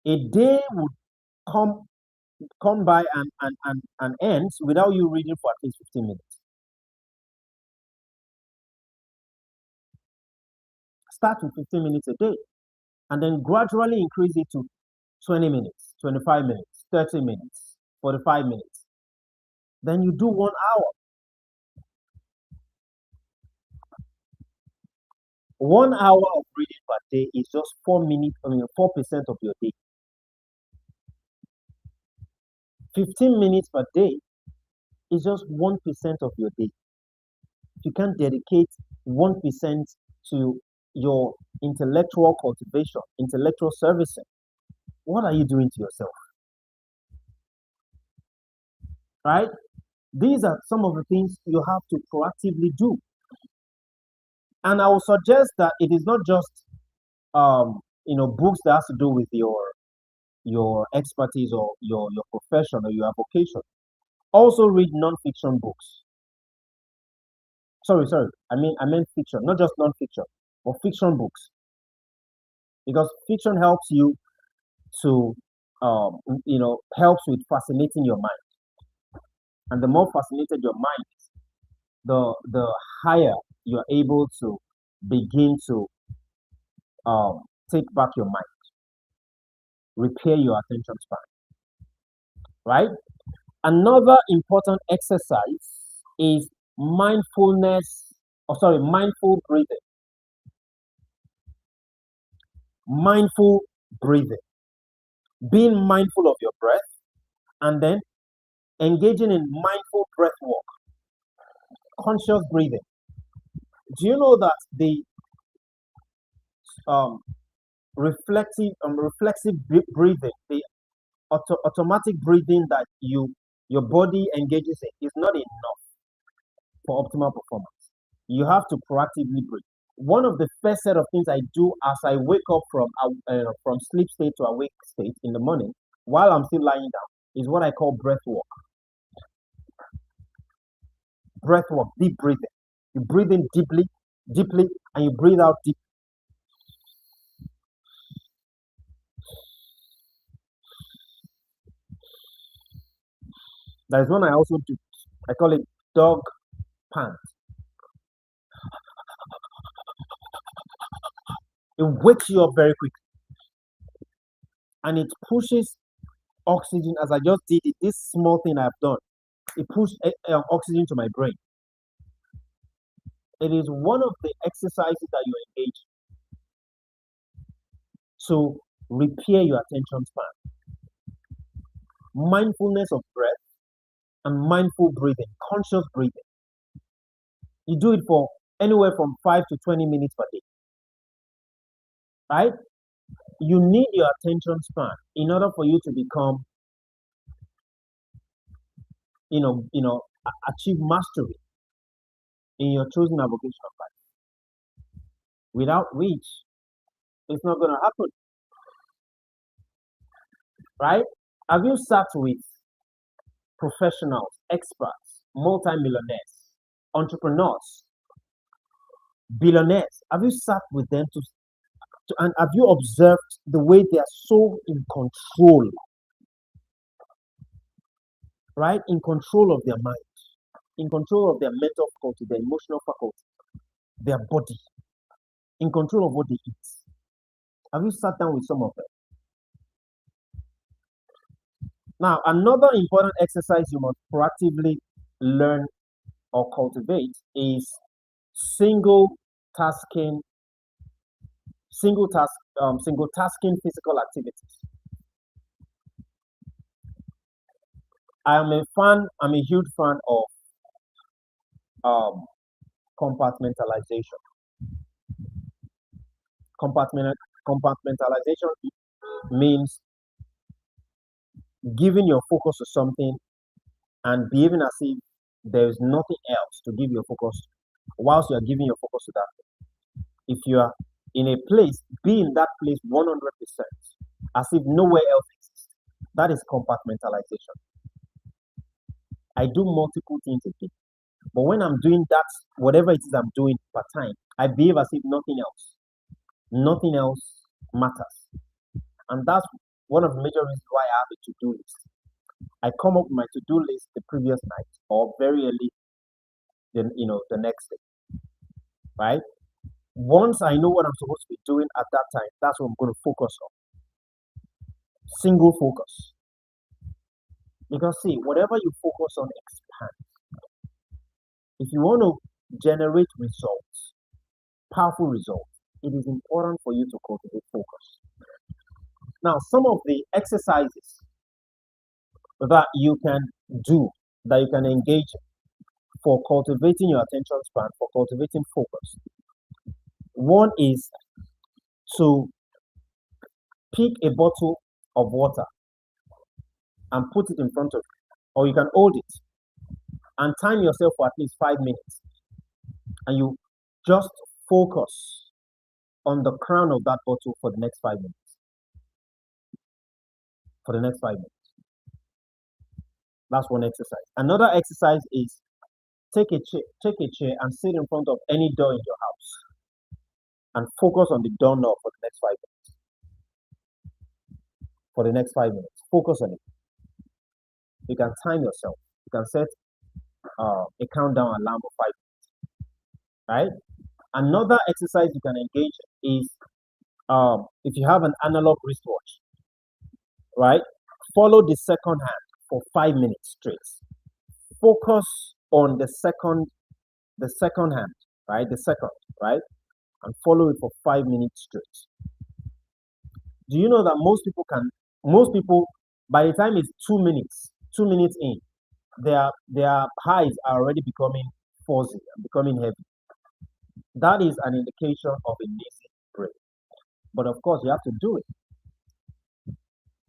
[SPEAKER 1] a day would come by and ends without you reading for at least 15 minutes. Start with 15 minutes a day and then gradually increase it to 20 minutes, 25 minutes, 30 minutes, 45 minutes. Then you do 1 hour. 1 hour of reading per day is just 4% of your day. 15 minutes per day is just 1% of your day. If you can't dedicate 1% to your intellectual cultivation, intellectual servicing, what are you doing to yourself? Right? These are some of the things you have to proactively do. And I will suggest that it is not just books that has to do with your expertise or your profession or your vocation. Also read non-fiction books. Sorry, I meant fiction, not just non-fiction, but fiction books. Because fiction helps you to helps with fascinating your mind. And the more fascinated your mind is, the higher you're able to begin to take back your mind, repair your attention span. Right? Another important exercise is mindful breathing. Mindful breathing. Being mindful of your breath and then engaging in mindful breath work, conscious breathing. Do you know that the reflexive breathing, the automatic breathing that your body engages in is not enough for optimal performance? You have to proactively breathe. One of the first set of things I do as I wake up from sleep state to awake state in the morning, while I'm still lying down, is what I call breath work. Breath work, deep breathing. You breathe in deeply, and you breathe out deep. There is one I also do. I call it dog pant. It wakes you up very quickly, and it pushes oxygen. As I just did it, this small thing I've done, it pushed oxygen to my brain. It is one of the exercises that you engage to repair your attention span. Mindfulness of breath and mindful breathing, conscious breathing. You do it for anywhere from 5 to 20 minutes per day. Right? You need your attention span in order for you to become, achieve mastery in your chosen avocation of life. Without which, it's not going to happen. Right? Have you sat with professionals, experts, multimillionaires, entrepreneurs, billionaires? Have you sat with them and have you observed the way they are so in control? Right? In control of their mind, in control of their mental faculty, their emotional faculty, their body, in control of what they eat. Have you sat down with some of them? Now, another important exercise you must proactively learn or cultivate is single tasking, single tasking physical activities. I'm a huge fan of um, compartmentalization. Compartment, Compartmentalization means giving your focus to something and behaving as if there is nothing else to give your focus whilst you are giving your focus to that. If you are in a place, be in that place 100%, as if nowhere else exists. That is compartmentalization. I do multiple things a day, but when I'm doing that, whatever it is I'm doing part time, I behave as if nothing else matters. And that's one of the major reasons why I have a to-do list. I come up with my to-do list the previous night or very early the next day, right? Once I know what I'm supposed to be doing at that time, that's what I'm going to focus on. Single focus. Because see, whatever you focus on expands. If you want to generate results, powerful results, it is important for you to cultivate focus. Now, some of the exercises that you can do, that you can engage in for cultivating your attention span, for cultivating focus. One is to pick a bottle of water and put it in front of you, or you can hold it and time yourself for at least 5 minutes, and you just focus on the crown of that bottle for the next 5 minutes. For the next 5 minutes. That's one exercise. Another exercise is take a chair and sit in front of any door in your house and focus on the doorknob for the next 5 minutes. For the next 5 minutes, focus on it. You can time yourself. You can set a countdown alarm of 5 minutes. Right? Another exercise you can engage in is if you have an analog wristwatch, right? Follow the second hand for 5 minutes straight. Focus on the second hand, right? The second, right? And follow it for 5 minutes straight. Do you know that most people, by the time it's 2 minutes in, their eyes are already becoming fuzzy and becoming heavy. That is an indication of a lazy brain. But of course, you have to do it.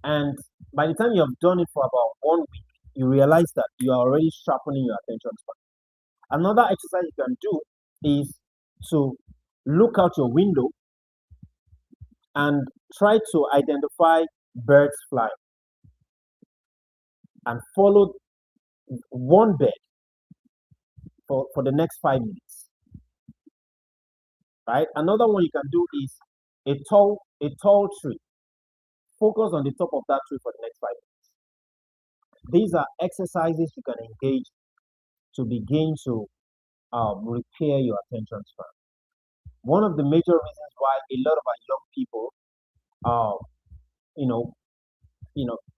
[SPEAKER 1] And by the time you have done it for about 1 week, you realize that you are already sharpening your attention span. Another exercise you can do is to look out your window and try to identify birds flying and follow one bird for the next 5 minutes. Right? Another one you can do is a tall tree. Focus on the top of that tree for the next 5 minutes. These are exercises you can engage to begin to repair your attention span. One of the major reasons why a lot of our young people, uh, you know,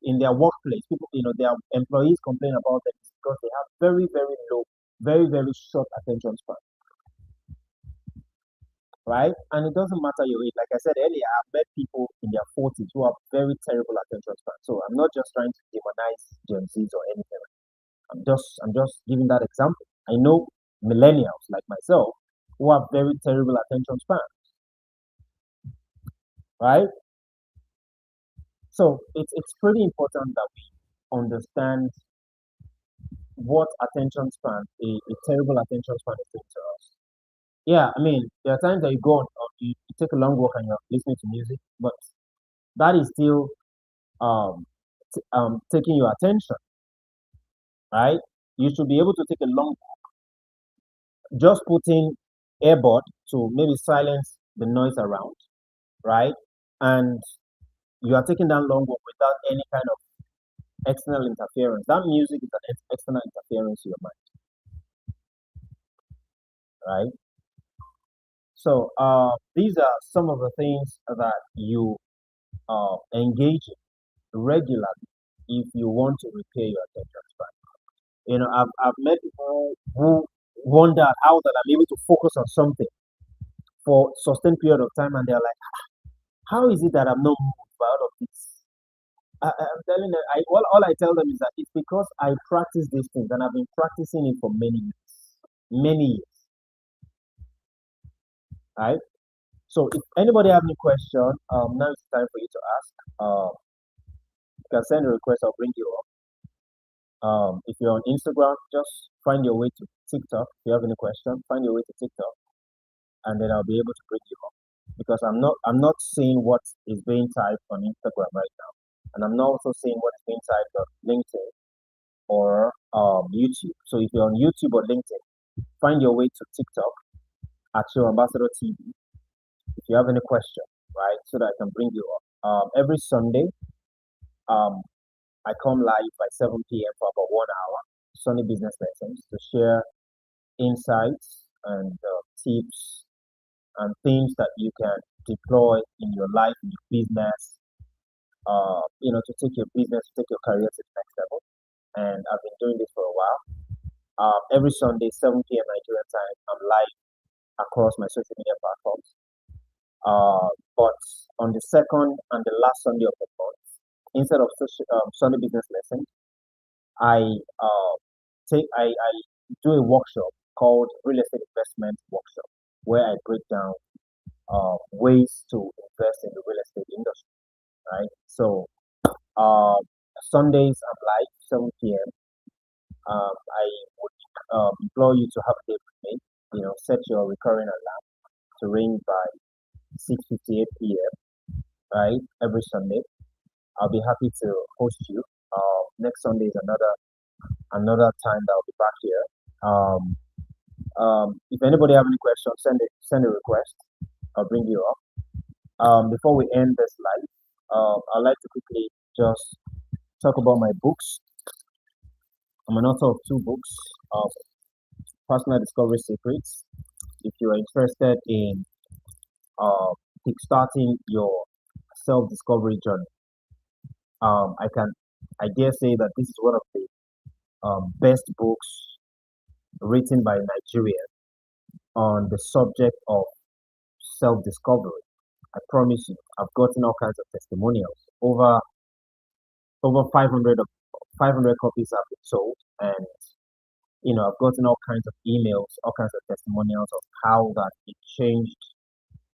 [SPEAKER 1] in their workplace, people, their employees complain about them because they have very, very low, very, very short attention span. Right? And it doesn't matter your age. Like I said earlier, I've met people in their 40s who have very terrible attention span. So I'm not just trying to demonize Gen Zs or anything. I'm just giving that example. I know millennials like myself who have very terrible attention span. Right? So it's pretty important that we understand what attention span, a terrible attention span is doing to us. Yeah, I mean, there are times that you go on, you take a long walk and you're listening to music, but that is still taking your attention, right? You should be able to take a long walk, just putting earbud to maybe silence the noise around, right? And you are taking that long walk without any kind of external interference. That music is an external interference to your mind, right? So these are some of the things that you engage in regularly if you want to repair your attention span. I've met people who wonder how that I'm able to focus on something for sustained period of time, and they're like, how is it that I'm not moved by all of this? I'm telling them, all I tell them is that it's because I practice these things and I've been practicing it for many years, right? So if anybody have any question, now it's time for you to ask. You can send a request, I'll bring you up. If you're on Instagram, just find your way to TikTok. If you have any question, find your way to TikTok, and then I'll be able to bring you up. Because I'm not seeing what is being typed on Instagram right now, and I'm not also seeing what is being typed on LinkedIn or YouTube. So if you're on YouTube or LinkedIn, find your way to TikTok at Show Ambassador TV. If you have any question, right, so that I can bring you up. Every Sunday, um, I come live by 7 p.m. for about 1 hour, Sunday business lessons to share insights and tips and things that you can deploy in your life, in your business, to take your business, to take your career to the next level. And I've been doing this for a while. Every Sunday, 7 p.m. Nigerian time, I'm live across my social media platforms. But on the second and the last Sunday of the month, instead of Sunday business lessons, I I do a workshop called Real Estate Investment Workshop, where I break down ways to invest in the real estate industry, right? So uh, Sundays I'm live 7 p.m. I would implore you to have a date with me. Set your recurring alarm to ring by 6:58 p.m. right every Sunday. I'll be happy to host you. Next Sunday is another time that I'll be back here. If anybody have any questions, send a request. I'll bring you up. Before we end this live, I'd like to quickly just talk about my books. I'm an author of two books, of Personal Discovery Secrets. If you are interested in uh, kickstarting your self-discovery journey, I dare say that this is one of the best books written by Nigeria on the subject of self-discovery. I promise you, I've gotten all kinds of testimonials. Over 500 copies have been sold, and I've gotten all kinds of emails, all kinds of testimonials of how that it changed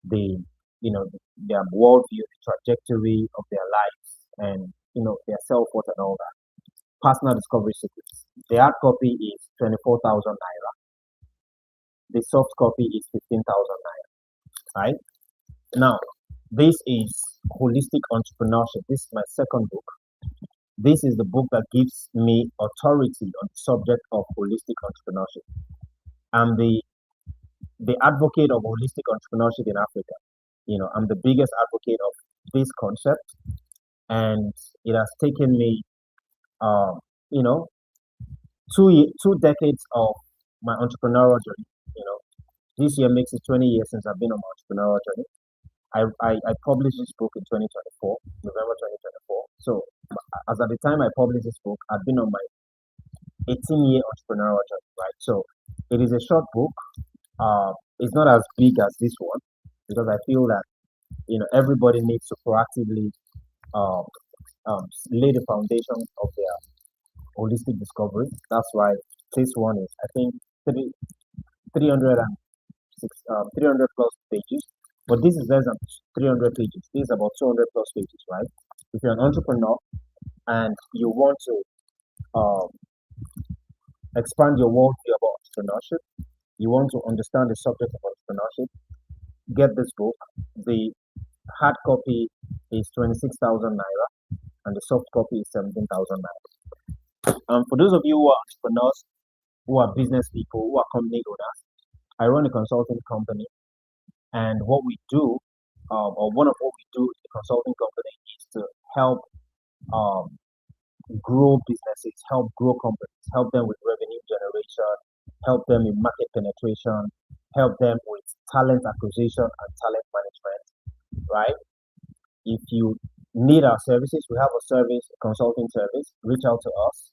[SPEAKER 1] the their worldview, the trajectory of their lives, and their self-worth and all that. Personal Discovery Secrets. The hard copy is 24,000 naira. The soft copy is 15,000 naira. Right now, this is Holistic Entrepreneurship. This is my second book. This is the book that gives me authority on the subject of holistic entrepreneurship. I'm the advocate of holistic entrepreneurship in Africa. I'm the biggest advocate of this concept, and it has taken me, um, you know, 2 decades of my entrepreneurial journey. This year makes it 20 years since I've been on my entrepreneurial journey. I published this book in 2024, November 2024. So, as at the time I published this book, I've been on my 18-year entrepreneurial journey, right? So, it is a short book. It's not as big as this one because I feel that everybody needs to proactively um, lay the foundation of their holistic discovery. That's why this one is, I think, 300 and 300 plus pages. But this is less than 300 pages. This is about 200 plus pages, right? If you're an entrepreneur and you want to um, expand your worldview about entrepreneurship, you want to understand the subject of entrepreneurship, get this book. The hard copy is 26,000 naira and the soft copy is 17,000 naira. For those of you who are entrepreneurs, who are business people, who are company owners, I run a consulting company, and what we do, or one of what we do in the consulting company, is to help um, grow businesses, help grow companies, help them with revenue generation, help them in market penetration, help them with talent acquisition and talent management, right? If you need our services, we have a service, a consulting service, reach out to us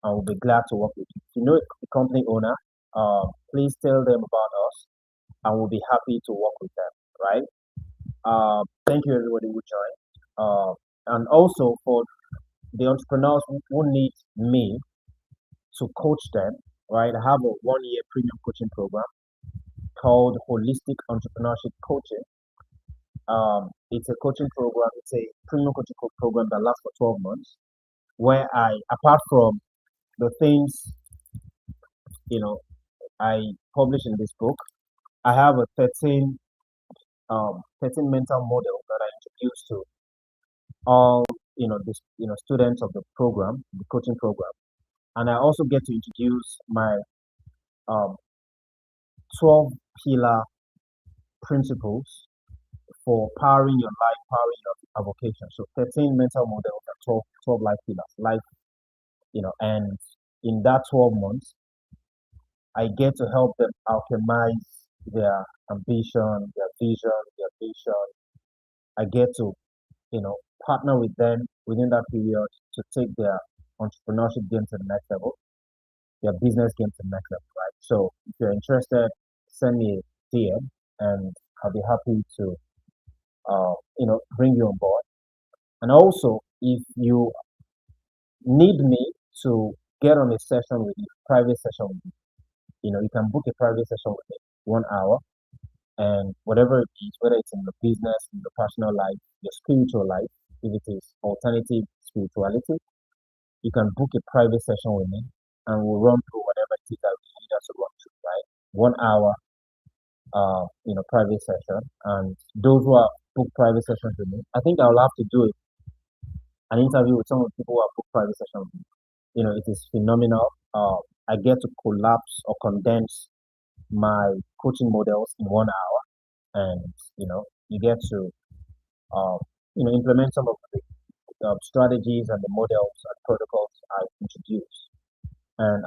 [SPEAKER 1] and we'll be glad to work with you. If you know a company owner, please tell them about us and we'll be happy to work with them, right? Thank you everybody who joined. And also for the entrepreneurs who need me to coach them, right? I have a 1 year premium coaching program called Holistic Entrepreneurship Coaching. It's a coaching program, it's a premium coaching program that lasts for 12 months, where apart from the things, you know, I publish in this book, I have a 13 mental model that I introduce to all, students of the program, the coaching program. And I also get to introduce my um, 12 pillar principles for powering your life, powering your avocation. So 13 mental models and 12 life pillars. And in that 12 months, I get to help them alchemize their ambition, their vision, their vision. I get to, you know, partner with them within that period to take their entrepreneurship game to the next level, their business game to the next level, right? So if you're interested, send me a DM and I'll be happy to, bring you on board. And also, if you need me to get on a session with you, private session with you, you can book a private session with me, 1 hour, and whatever it is, whether it's in your business, in your personal life, your spiritual life, if it is alternative spirituality, you can book a private session with me and we'll run through whatever it is that we need us to run through, right? 1 hour, private session. And those who are booked private sessions with me, I think I'll have to do an interview with some of the people who have booked private sessions with me. It is phenomenal. I get to collapse or condense my coaching models in 1 hour, and you get to implement some of the strategies and the models and protocols I introduce. And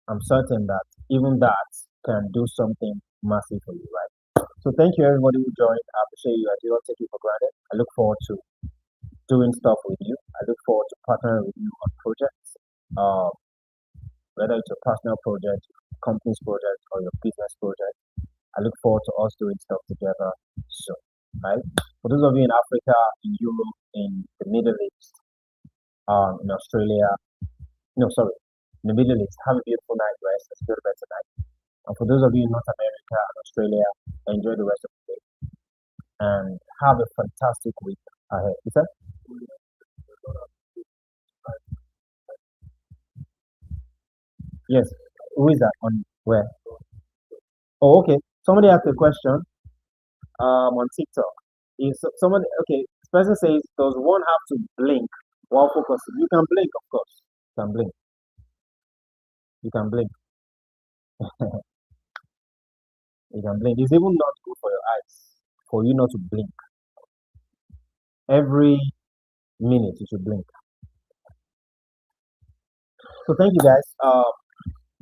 [SPEAKER 1] I'm certain that even that can do something massive for you, right? So thank you everybody who joined. I appreciate you. I do not take you for granted. I look forward to doing stuff with you. I look forward to partnering with you on projects. Uh, whether it's a personal project, company's project, or your business project. I look forward to us doing stuff together soon, right? For those of you in Africa, in Europe, in the Middle East, in Australia, no, sorry, in the Middle East, have a beautiful night rest. Let's go to bed tonight. And for those of you in North America and Australia, enjoy the rest of the day and have a fantastic week ahead. Is that? Yes. Who is that? On where? Oh, okay. Somebody asked a question on TikTok. Is somebody okay? This person says, does one have to blink while focusing? You can blink, of course. You can blink. You can blink. You can blink. It's even not good for your eyes for you not to blink. Every minute you should blink. So thank you guys.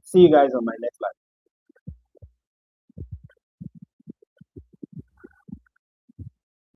[SPEAKER 1] See you guys on my next live.